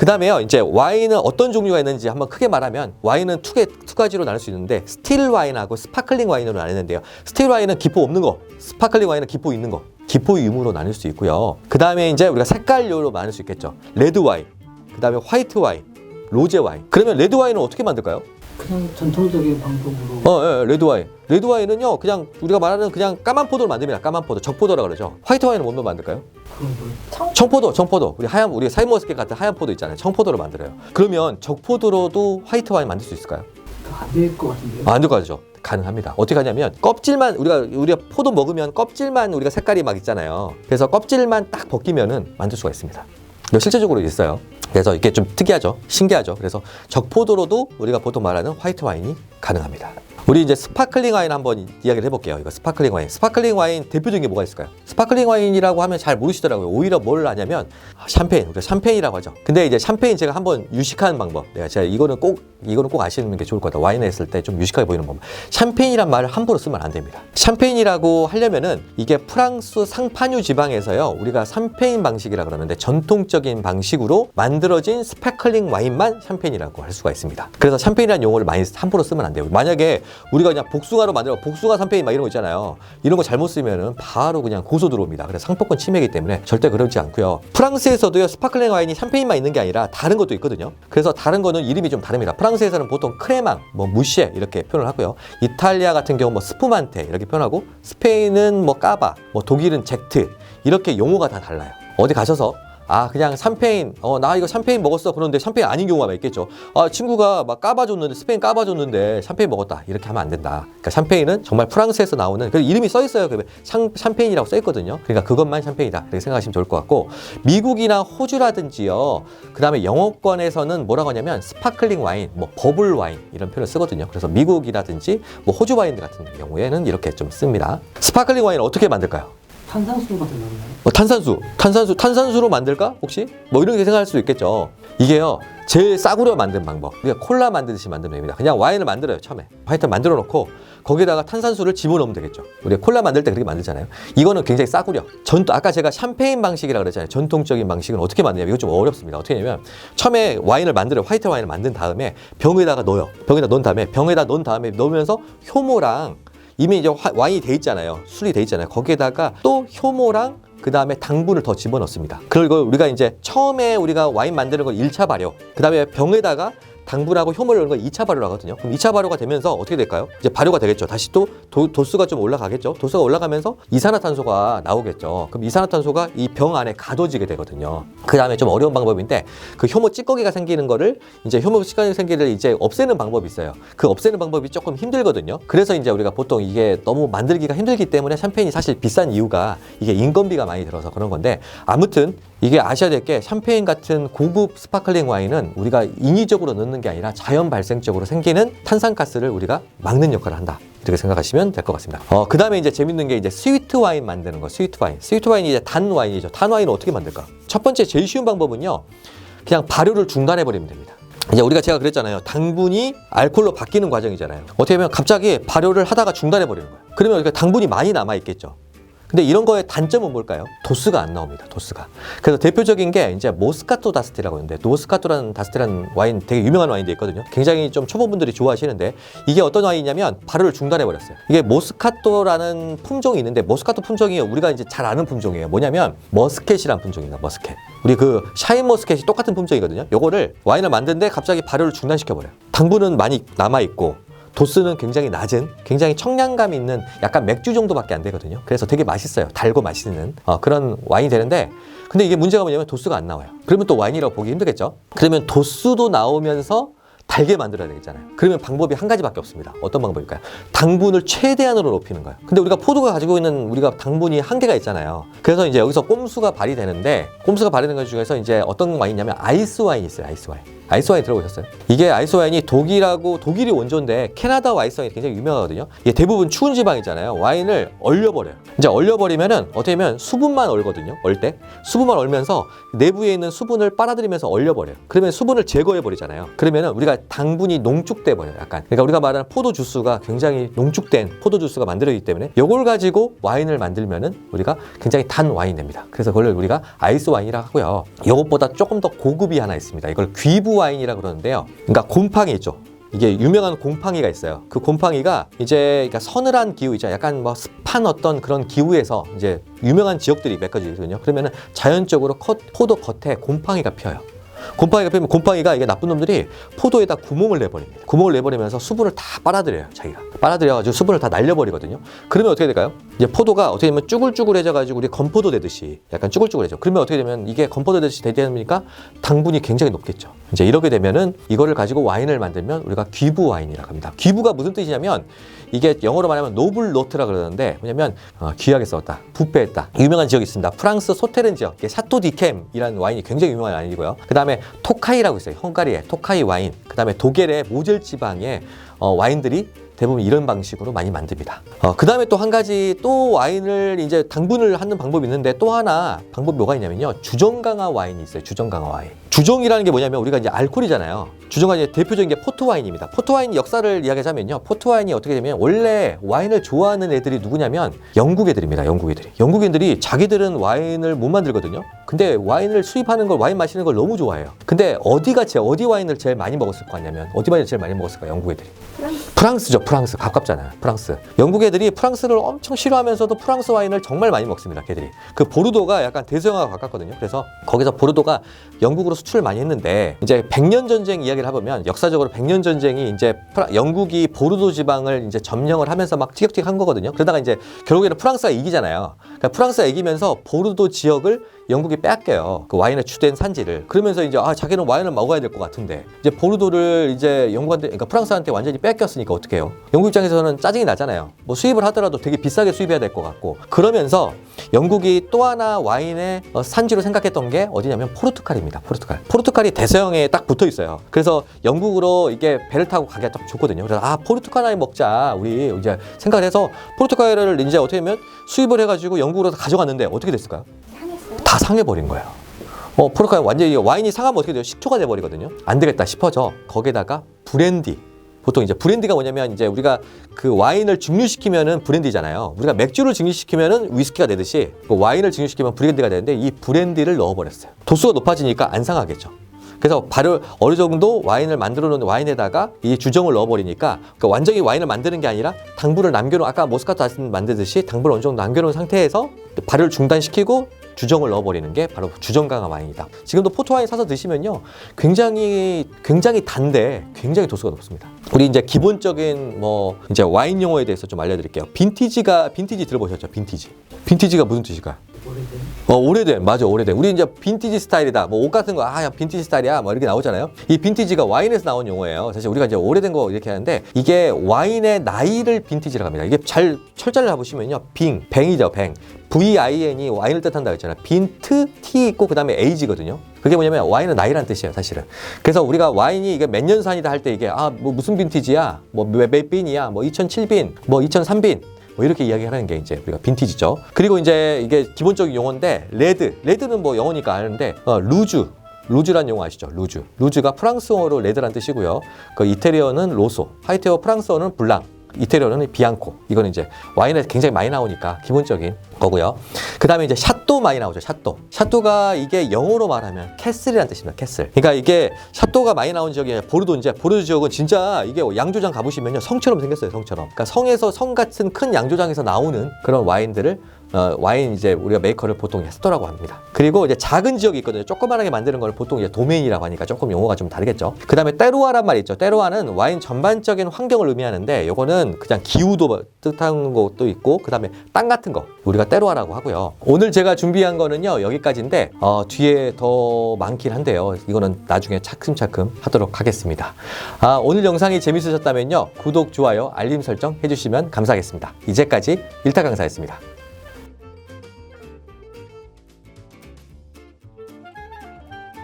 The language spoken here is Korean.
다음에요, 이제 와인은 어떤 종류가 있는지 한번 크게 말하면 와인은 두 가지로 나눌 수 있는데 스틸 와인하고 스파클링 와인으로 나뉘는데요. 스틸 와인은 기포 없는 거, 스파클링 와인은 기포 있는 거, 기포 유무로 나눌 수 있고요. 그 다음에 이제 우리가 색깔류로 나눌 수 있겠죠. 레드 와인, 그 다음에 화이트 와인, 로제 와인. 그러면 레드 와인은 어떻게 만들까요? 그냥 전통적인 방법으로. 예, 레드 와인. 레드 와인은요, 그냥 우리가 말하는 그냥 까만 포도를 만듭니다. 까만 포도, 적포도라 그러죠. 화이트 와인은 뭘로 만들까요? 그런 걸. 청포도. 우리 사이머스켓 같은 하얀 포도 있잖아요. 청포도로 만들어요. 그러면 적포도로도 화이트 와인 만들 수 있을까요? 안 될 것 같은데요. 안 될 것 같죠. 가능합니다. 어떻게 하냐면 껍질만 우리가 포도 먹으면 껍질만 우리가 색깔이 막 있잖아요. 그래서 껍질만 딱 벗기면은 만들 수가 있습니다. 이거 실제적으로 있어요. 그래서 이게 좀 특이하죠. 신기하죠. 그래서 적포도로도 우리가 보통 말하는 화이트 와인이 가능합니다. 우리 이제 스파클링 와인 한번 이야기를 해볼게요. 이거 스파클링 와인. 스파클링 와인 대표적인 게 뭐가 있을까요? 스파클링 와인이라고 하면 잘 모르시더라고요. 오히려 뭘 아냐면 샴페인. 우리가 샴페인이라고 하죠. 근데 이제 샴페인 제가 한번 유식한 방법. 제가 이거는 꼭 아시는 게 좋을 것 같아요. 와인 했을 때 좀 유식하게 보이는 방법. 샴페인이란 말을 함부로 쓰면 안 됩니다. 샴페인이라고 하려면은 이게 프랑스 상파뉴 지방에서요. 우리가 샴페인 방식이라 그러는데 전통적인 방식으로 만들어진 스파클링 와인만 샴페인이라고 할 수가 있습니다. 그래서 샴페인이라는 용어를 많이 함부로 쓰면 안 돼요. 만약에 우리가 그냥 복숭아로 만들어 복숭아 샴페인 막 이런 거 있잖아요. 이런 거 잘못 쓰면은 바로 그냥 고소 들어옵니다. 그래서 상표권 침해이기 때문에 절대 그러지 않고요. 프랑스에서도요, 스파클링 와인이 샴페인만 있는 게 아니라 다른 것도 있거든요. 그래서 다른 거는 이름이 좀 다릅니다. 프랑스에서는 보통 크레망, 무쉐 이렇게 표현을 하고요. 이탈리아 같은 경우 스푸만테 이렇게 표현하고, 스페인은 까바, 독일은 젝트 이렇게 용어가 다 달라요. 어디 가셔서 그냥 샴페인, 나 이거 샴페인 먹었어. 그런데 샴페인 아닌 경우가 있겠죠. 친구가 막 까봐줬는데, 스페인 까봐줬는데 샴페인 먹었다. 이렇게 하면 안 된다. 그러니까 샴페인은 정말 프랑스에서 나오는, 그 이름이 써 있어요. 샴페인이라고 써 있거든요. 그러니까 그것만 샴페인이다. 이렇게 생각하시면 좋을 것 같고, 미국이나 호주라든지요. 그 다음에 영어권에서는 뭐라고 하냐면 스파클링 와인, 버블 와인 이런 표현을 쓰거든요. 그래서 미국이라든지 호주 와인들 같은 경우에는 이렇게 좀 씁니다. 스파클링 와인을 어떻게 만들까요? 탄산수 같은 거요? 탄산수로 만들까? 혹시? 이렇게 생각할 수도 있겠죠. 이게요, 제일 싸구려 만든 방법. 우리가 콜라 만들듯이 만들면 됩니다. 그냥 와인을 만들어요, 처음에. 하여튼 만들어 놓고, 거기다가 탄산수를 집어넣으면 되겠죠. 우리가 콜라 만들 때 그렇게 만들잖아요. 이거는 굉장히 싸구려. 아까 제가 샴페인 방식이라고 그랬잖아요. 전통적인 방식은 어떻게 만드냐면, 이거 좀 어렵습니다. 어떻게 하냐면, 처음에 와인을 만들어요. 화이트 와인을 만든 다음에 병에다가 넣어요. 병에다 넣은 다음에 넣으면서 효모랑 이미 이제 와인이 돼 있잖아요. 술이 돼 있잖아요. 거기에다가 또 효모랑 그 다음에 당분을 더 집어넣습니다. 그리고 우리가 이제 처음에 우리가 와인 만드는 건 1차 발효, 그 다음에 병에다가 당분하고 효모를 넣는 건 2차 발효를 하거든요. 그럼 2차 발효가 되면서 어떻게 될까요? 이제 발효가 되겠죠. 다시 또 도수가 좀 올라가겠죠. 도수가 올라가면서 이산화탄소가 나오겠죠. 그럼 이산화탄소가 이 병 안에 가둬지게 되거든요. 그 다음에 좀 어려운 방법인데, 그 효모 찌꺼기가 생기는 거를, 이제 효모 찌꺼기 생기를 이제 없애는 방법이 있어요. 그 없애는 방법이 조금 힘들거든요. 그래서 이제 우리가 보통 이게 너무 만들기가 힘들기 때문에 샴페인이 사실 비싼 이유가 이게 인건비가 많이 들어서 그런 건데, 아무튼 이게 아셔야 될 게, 샴페인 같은 고급 스파클링 와인은 우리가 인위적으로 넣는 게 아니라 자연 발생적으로 생기는 탄산가스를 우리가 막는 역할을 한다. 이렇게 생각하시면 될 것 같습니다. 그 다음에 이제 재밌는 게 이제 스위트 와인 만드는 거, 스위트 와인이 이제 단 와인이죠. 단 와인은 어떻게 만들까? 첫 번째 제일 쉬운 방법은요, 그냥 발효를 중단해버리면 됩니다. 이제 제가 그랬잖아요. 당분이 알코올로 바뀌는 과정이잖아요. 어떻게 보면 갑자기 발효를 하다가 중단해버리는 거예요. 그러면 당분이 많이 남아있겠죠. 근데 이런 거의 단점은 뭘까요? 도수가 안 나옵니다. 도수가. 그래서 대표적인 게 이제 모스카토 다스티라고 있는데, 모스카토라는 다스티라는 와인 되게 유명한 와인도 있거든요. 굉장히 좀 초보분들이 좋아하시는데, 이게 어떤 와인이냐면 발효를 중단해 버렸어요. 이게 모스카토라는 품종이 있는데, 모스카토 품종이 우리가 이제 잘 아는 품종이에요. 뭐냐면 머스켓이라는 품종입니다. 머스켓. 우리 그 샤인 머스켓이 똑같은 품종이거든요. 요거를 와인을 만드는데 갑자기 발효를 중단시켜 버려요. 당분은 많이 남아 있고, 도수는 굉장히 낮은, 굉장히 청량감 있는 약간 맥주 정도밖에 안 되거든요. 그래서 되게 맛있어요. 달고 맛있는 그런 와인이 되는데, 근데 이게 문제가 뭐냐면 도수가 안 나와요. 그러면 또 와인이라고 보기 힘들겠죠. 그러면 도수도 나오면서 달게 만들어야 되겠잖아요. 그러면 방법이 한 가지밖에 없습니다. 어떤 방법일까요? 당분을 최대한으로 높이는 거예요. 근데 우리가 포도가 가지고 있는 우리가 당분이 한계가 있잖아요. 그래서 이제 여기서 꼼수가 발휘되는데, 꼼수가 발휘되는 것 중에서 이제 어떤 와인이냐면 아이스 와인이 있어요. 아이스 와인. 아이스 와인 들어보셨어요? 이게 아이스 와인이 독일이 원조인데 캐나다 아이스 와인이 굉장히 유명하거든요. 이게 대부분 추운 지방이잖아요. 와인을 얼려버려요. 이제 얼려버리면은 어떻게 하면 수분만 얼거든요. 얼 때 수분만 얼면서 내부에 있는 수분을 빨아들이면서 얼려버려요. 그러면 수분을 제거해버리잖아요. 그러면은 우리가 당분이 농축돼 버려요. 약간. 그러니까 우리가 말하는 포도 주스가 굉장히 농축된 포도 주스가 만들어지기 때문에 이걸 가지고 와인을 만들면은 우리가 굉장히 단 와인이 됩니다. 그래서 그걸 우리가 아이스 와인이라고 하고요. 이것보다 조금 더 고급이 하나 있습니다. 이걸 귀부 와인이라고 그러는데요. 그러니까 곰팡이 있죠. 이게 유명한 곰팡이가 있어요. 그 곰팡이가 이제 그러니까 서늘한 기후 있잖아요. 약간 뭐 습한 어떤 그런 기후에서 이제 유명한 지역들이 몇 가지 있거든요. 그러면은 자연적으로 포도 겉에 곰팡이가 펴요. 곰팡이가 피면 곰팡이가 이게 나쁜 놈들이 포도에다 구멍을 내버립니다. 구멍을 내버리면서 수분을 다 빨아들여요. 자기가 빨아들여가지고 수분을 다 날려버리거든요. 그러면 어떻게 될까요? 이제 포도가 어떻게 되면 쭈글쭈글해져가지고 우리 건포도 되듯이 약간 쭈글쭈글해져. 그러면 어떻게 되면 이게 건포도 되듯이 되다 보니까 당분이 굉장히 높겠죠. 이제 이렇게 되면은 이거를 가지고 와인을 만들면 우리가 귀부 와인이라고 합니다. 귀부가 무슨 뜻이냐면 이게 영어로 말하면 노블 노트라 그러는데 뭐냐면 귀하게 써왔다, 부패했다. 유명한 지역이 있습니다. 프랑스 소테른 지역, 샤토 디켐이라는 와인이 굉장히 유명한 와인이고요. 그 다음에 토카이라고 있어요. 헝가리의 토카이 와인. 그 다음에 독일의 모젤 지방의 와인들이 대부분 이런 방식으로 많이 만듭니다. 그 다음에 또 한 가지 또 와인을 이제 당분을 하는 방법이 있는데 또 하나 방법이 뭐가 있냐면요. 주정 강화 와인이 있어요. 주정 강화 와인. 주정이라는 게 뭐냐면 우리가 이제 알코올이잖아요. 주정과 이제 대표적인 게 포트 와인입니다. 포트 와인 역사를 이야기하자면요. 포트 와인이 어떻게 되면 원래 와인을 좋아하는 애들이 누구냐면 영국 애들입니다. 영국 애들이. 영국인들이 자기들은 와인을 못 만들거든요. 근데 와인을 수입하는 걸 와인 마시는 걸 너무 좋아해요. 근데 어디 와인을 제일 많이 먹었을 거 아니냐면 어디 와인을 제일 많이 먹었을까? 영국 애들이. 프랑스죠. 프랑스. 가깝잖아요. 프랑스. 영국 애들이 프랑스를 엄청 싫어하면서도 프랑스 와인을 정말 많이 먹습니다. 걔들이. 그 보르도가 약간 대서양과 가깝거든요. 그래서 거기서 보르도가 영국으로 수출을 많이 했는데 이제 100년 전쟁 이야기를 해보면 역사적으로 100년 전쟁이 이제 영국이 보르도 지방을 이제 점령을 하면서 막 티격태격 한 거거든요. 그러다가 이제 결국에는 프랑스가 이기잖아요. 그러니까 프랑스가 이기면서 보르도 지역을 영국이 빼앗겨요. 그 와인의 주된 산지를. 그러면서 이제 자기는 와인을 먹어야 될 것 같은데 이제 보르도를 이제 영국한테, 그러니까 프랑스한테 완전히 뺏겼으니까 어떻게 해요? 영국 입장에서는 짜증이 나잖아요. 뭐 수입을 하더라도 되게 비싸게 수입해야 될 것 같고. 그러면서 영국이 또 하나 와인의 산지로 생각했던 게 어디냐면 포르투갈입니다. 포르투갈이 대서양에 딱 붙어 있어요. 그래서 영국으로 이게 배를 타고 가기가 딱 좋거든요. 그래서 포르투갈 와인 먹자 우리 이제 생각을 해서 포르투갈을 이제 어떻게 하면 수입을 해가지고 영국으로 가져갔는데 어떻게 됐을까요? 다 상해버린 거예요. 포르투갈 완전히 와인이 상하면 어떻게 돼요? 식초가 돼버리거든요. 안 되겠다 싶어져. 거기에다가 브랜디. 보통 이제 브랜디가 뭐냐면 이제 우리가 그 와인을 증류시키면은 브랜디잖아요. 우리가 맥주를 증류시키면은 위스키가 되듯이 그 와인을 증류시키면 브랜디가 되는데 이 브랜디를 넣어버렸어요. 도수가 높아지니까 안 상하겠죠. 그래서 바로 어느 정도 와인을 만들어 놓은 와인에다가 이 주정을 넣어버리니까 그러니까 완전히 와인을 만드는 게 아니라 당분을 남겨놓은 아까 모스카토 아이스 만들듯이 당분을 어느 정도 남겨놓은 상태에서 발효를 중단시키고 주정을 넣어버리는 게 바로 주정 강화 와인이다. 지금도 포트 와인 사서 드시면요, 굉장히 단데 굉장히 도수가 높습니다. 우리 이제 기본적인 이제 와인 용어에 대해서 좀 알려드릴게요. 빈티지 들어보셨죠? 빈티지가 무슨 뜻일까요? 오래된. 맞아, 오래된. 우리 이제 빈티지 스타일이다. 옷 같은 거, 야, 빈티지 스타일이야. 이렇게 나오잖아요. 이 빈티지가 와인에서 나온 용어예요. 사실 우리가 이제 오래된 거 이렇게 하는데, 이게 와인의 나이를 빈티지라고 합니다. 이게 잘 철자를 해보시면요. 뱅이죠, 뱅. VIN이 와인을 뜻한다고 했잖아요. 빈트, T 있고, 그 다음에 Age거든요. 그게 뭐냐면 와인은 나이란 뜻이에요, 사실은. 그래서 우리가 와인이 이게 몇 년산이다 할 때 이게, 무슨 빈티지야? 몇 빈이야? 2007빈, 2003빈. 이렇게 이야기하는 게 이제 우리가 빈티지죠. 그리고 이제 이게 기본적인 용어인데, 레드는 영어니까 아는데, 루즈라는 용어 아시죠? 루즈가 프랑스어로 레드란 뜻이고요. 그 이태리어는 로소, 화이트어 프랑스어는 블랑, 이태리어는 비앙코. 이거는 이제 와인에 굉장히 많이 나오니까 기본적인 거고요. 그 다음에 이제 샤또 많이 나오죠. 샤또가 이게 영어로 말하면 캐슬이라는 뜻입니다. 캐슬. 그러니까 이게 샤또가 많이 나온 지역이 보르도 지역은 진짜 이게 양조장 가보시면요, 성처럼 생겼어요. 성처럼. 그러니까 성 같은 큰 양조장에서 나오는 그런 와인들을 와인 이제 우리가 메이커를 보통 샤또라고 합니다. 그리고 이제 작은 지역이 있거든요. 조그만하게 만드는 걸 보통 이제 도메인이라고 하니까 조금 용어가 좀 다르겠죠. 그 다음에 테루아란 말이 있죠. 테루아는 와인 전반적인 환경을 의미하는데, 요거는 그냥 기후도 뜻하는 것도 있고, 그 다음에 땅 같은 거 우리가 테루아라고 하고요. 오늘 제가 준비한 거는요, 여기까지인데 뒤에 더 많긴 한데요. 이거는 나중에 차츰차츰 하도록 하겠습니다. 오늘 영상이 재밌으셨다면요, 구독, 좋아요, 알림 설정 해주시면 감사하겠습니다. 이제까지 일타 강사였습니다.